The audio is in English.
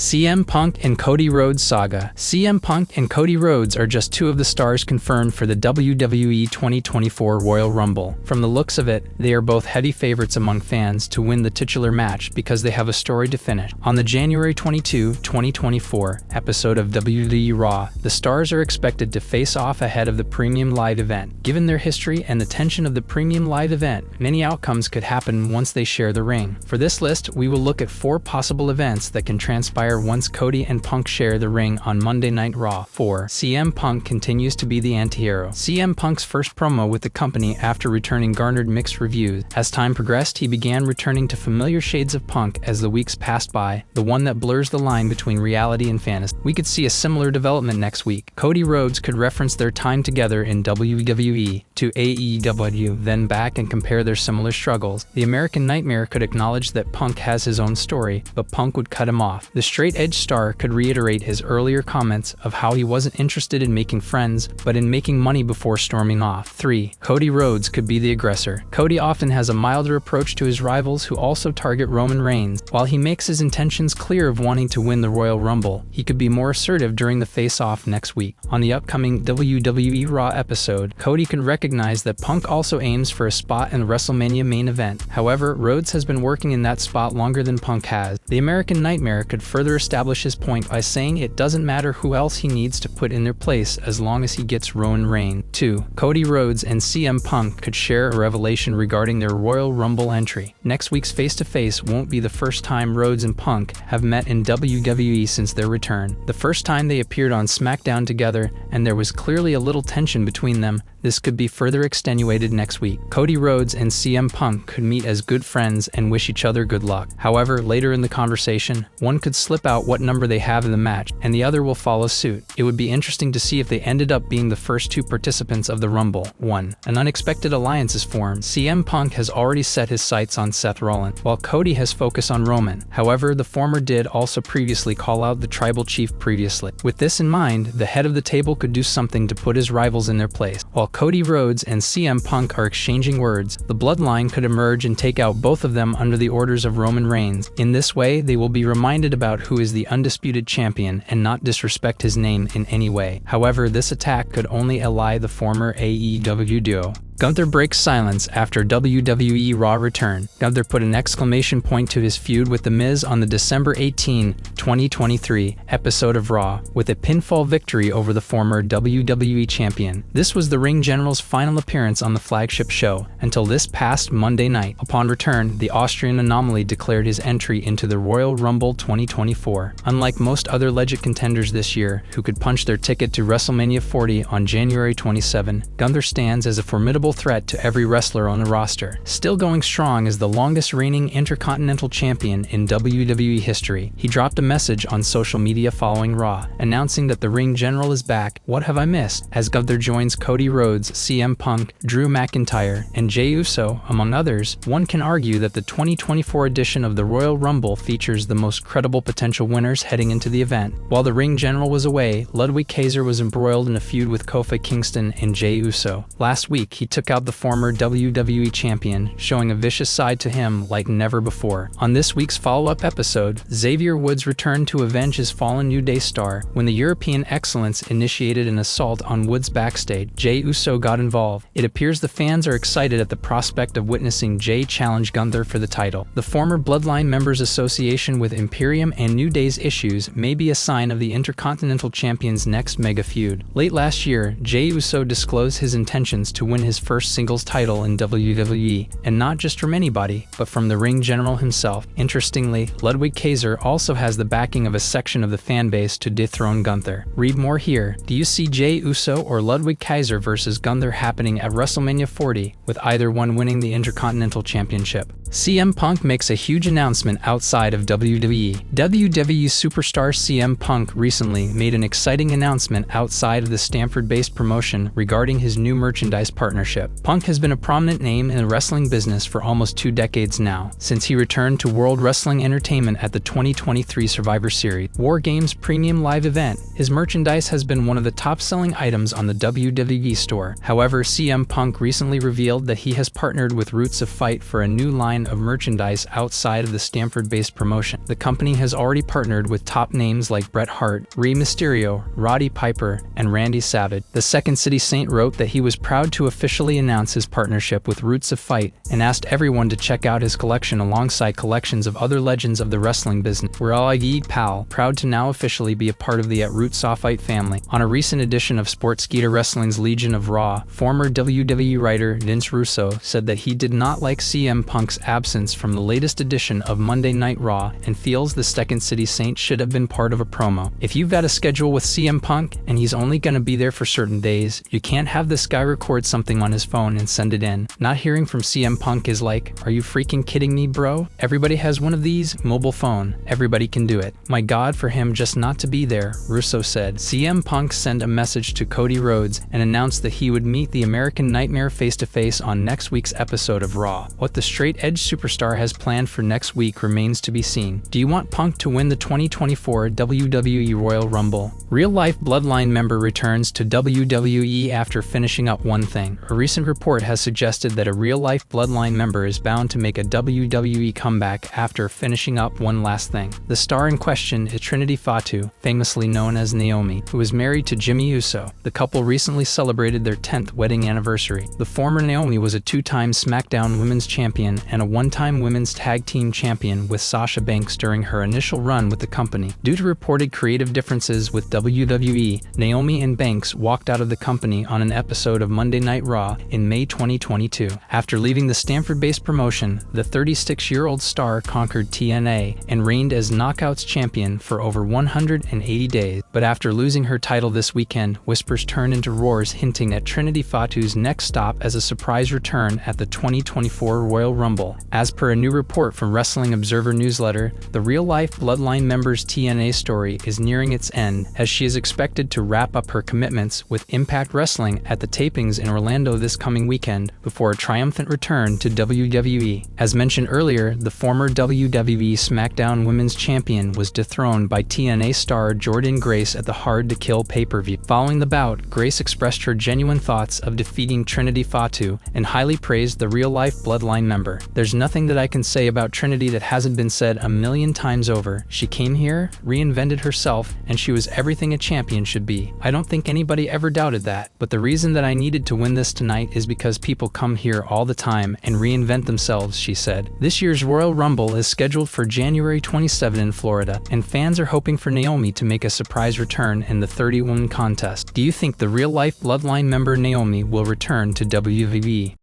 CM Punk and Cody Rhodes saga. CM Punk and Cody Rhodes are just two of the stars confirmed for the WWE 2024 Royal Rumble. From the looks of it, they are both heavy favorites among fans to win the titular match because they have a story to finish. On the January 22, 2024 episode of WWE Raw, the stars are expected to face off ahead of the Premium Live event. Given their history and the tension of the Premium Live event, many outcomes could happen once they share the ring. For this list, we will look at 4 possible events that can transpire once Cody and Punk share the ring on Monday Night Raw. 4. CM Punk continues to be the anti-hero. CM Punk's first promo with the company after returning garnered mixed reviews. As time progressed, he began returning to familiar shades of Punk as the weeks passed by, the one that blurs the line between reality and fantasy. We could see a similar development next week. Cody Rhodes could reference their time together in WWE to AEW, then back and compare their similar struggles. The American Nightmare could acknowledge that Punk has his own story, but Punk would cut him off. The straight-edge star could reiterate his earlier comments of how he wasn't interested in making friends, but in making money before storming off. 3. Cody Rhodes could be the aggressor. Cody often has a milder approach to his rivals who also target Roman Reigns. While he makes his intentions clear of wanting to win the Royal Rumble, he could be more assertive during the face-off next week. On the upcoming WWE Raw episode, Cody could recognize that Punk also aims for a spot in the WrestleMania main event. However, Rhodes has been working in that spot longer than Punk has. The American Nightmare could further establish his point by saying it doesn't matter who else he needs to put in their place as long as he gets Roman Reigns. 2. Cody Rhodes and CM Punk could share a revelation regarding their Royal Rumble entry. Next week's face-to-face won't be the first time Rhodes and Punk have met in WWE since their return. The first time they appeared on SmackDown together, and there was clearly a little tension between them. This could be further extenuated next week. Cody Rhodes and CM Punk could meet as good friends and wish each other good luck. However, later in the conversation, one could slip out what number they have in the match, and the other will follow suit. It would be interesting to see if they ended up being the first 2 participants of the Rumble. 1. An unexpected alliance is formed. CM Punk has already set his sights on Seth Rollins, while Cody has focused on Roman. However, the former did also previously call out the tribal chief previously. With this in mind, the head of the table could do something to put his rivals in their place. While Cody Rhodes and CM Punk are exchanging words, the Bloodline could emerge and take out both of them under the orders of Roman Reigns. In this way, they will be reminded about who is the undisputed champion and not disrespect his name in any way. However, this attack could only ally the former AEW duo. Gunther breaks silence after WWE Raw return. Gunther put an exclamation point to his feud with The Miz on the December 18, 2023 episode of Raw, with a pinfall victory over the former WWE champion. This was the Ring General's final appearance on the flagship show, until this past Monday night. Upon return, the Austrian Anomaly declared his entry into the Royal Rumble 2024. Unlike most other legit contenders this year, who could punch their ticket to WrestleMania 40 on January 27, Gunther stands as a formidable threat to every wrestler on the roster. Still going strong as the longest reigning Intercontinental Champion in WWE history, he dropped a message on social media following Raw, announcing that the Ring General is back. What have I missed? As Gunther joins Cody Rhodes, CM Punk, Drew McIntyre, and Jey Uso, among others, one can argue that the 2024 edition of the Royal Rumble features the most credible potential winners heading into the event. While the Ring General was away, Ludwig Kaiser was embroiled in a feud with Kofi Kingston and Jey Uso. Last week, he took out the former WWE champion, showing a vicious side to him like never before. On this week's follow-up episode, Xavier Woods returned to avenge his fallen New Day star. When the European Excellence initiated an assault on Woods backstage, Jey Uso got involved. It appears the fans are excited at the prospect of witnessing Jey challenge Gunther for the title. The former Bloodline members' association with Imperium and New Day's issues may be a sign of the Intercontinental Champion's next mega feud. Late last year, Jey Uso disclosed his intentions to win his first singles title in WWE, and not just from anybody, but from the Ring General himself. Interestingly, Ludwig Kaiser also has the backing of a section of the fan base to dethrone Gunther. Read more here. Do you see Jey Uso or Ludwig Kaiser versus Gunther happening at WrestleMania 40, with either one winning the Intercontinental Championship? CM Punk makes a huge announcement outside of WWE. WWE superstar CM Punk recently made an exciting announcement outside of the Stamford-based promotion regarding his new merchandise partnership. partnership. Punk has been a prominent name in the wrestling business for almost 2 decades now, since he returned to World Wrestling Entertainment at the 2023 Survivor Series War Games Premium Live event. His merchandise has been one of the top-selling items on the WWE store. However, CM Punk recently revealed that he has partnered with Roots of Fight for a new line of merchandise outside of the Stamford-based promotion. The company has already partnered with top names like Bret Hart, Rey Mysterio, Roddy Piper, and Randy Savage. The Second City Saint wrote that he was proud to officially announce his partnership with Roots of Fight and asked everyone to check out his collection alongside collections of other legends of the wrestling business. We're all pal, proud to now officially be a part of the Roots of Fight family. On a recent edition of Sportskeeda Wrestling's Legion of Raw, former WWE writer Vince Russo said that he did not like CM Punk's absence from the latest edition of Monday Night Raw and feels the Second City Saint should have been part of a promo. If you've got a schedule with CM Punk and he's only gonna be there for certain days, you can't have this guy record something on his phone and send it in. Not hearing from CM Punk is like, are you freaking kidding me, bro? Everybody has one of these, mobile phone. Everybody can do it. My God, for him just not to be there, Russo said. CM Punk sent a message to Cody Rhodes and announced that he would meet the American Nightmare face-to-face on next week's episode of Raw. What the straight-edge superstar has planned for next week remains to be seen. Do you want Punk to win the 2024 WWE Royal Rumble? Real-life Bloodline member returns to WWE after finishing up one thing. A recent report has suggested that a real-life Bloodline member is bound to make a WWE comeback after finishing up one last thing. The star in question is Trinity Fatu, famously known as Naomi, who is married to Jimmy Uso. The couple recently celebrated their 10th wedding anniversary. The former Naomi was a 2-time SmackDown Women's Champion and a 1-time Women's Tag Team Champion with Sasha Banks during her initial run with the company. Due to reported creative differences with WWE, Naomi and Banks walked out of the company on an episode of Monday Night Raw in May 2022. After leaving the Stamford-based promotion, the 36-year-old star conquered TNA and reigned as Knockouts champion for over 180 days. But after losing her title this weekend, whispers turned into roars hinting at Trinity Fatu's next stop as a surprise return at the 2024 Royal Rumble. As per a new report from Wrestling Observer newsletter, the real-life Bloodline member's TNA story is nearing its end as she is expected to wrap up her commitments with Impact Wrestling at the tapings in Orlando this coming weekend before a triumphant return to WWE. As mentioned earlier, the former WWE SmackDown Women's Champion was dethroned by TNA star Jordynne Grace at the Hard to Kill pay-per-view. Following the bout, Grace expressed her genuine thoughts of defeating Trinity Fatu and highly praised the real-life Bloodline member. There's nothing that I can say about Trinity that hasn't been said a million times over. She came here, reinvented herself, and she was everything a champion should be. I don't think anybody ever doubted that, but the reason that I needed to win this tonight is because people come here all the time and reinvent themselves, she said. This year's Royal Rumble is scheduled for January 27 in Florida, and fans are hoping for Naomi to make a surprise return in the 30-woman contest. Do you think the real-life Bloodline member Naomi will return to WWE?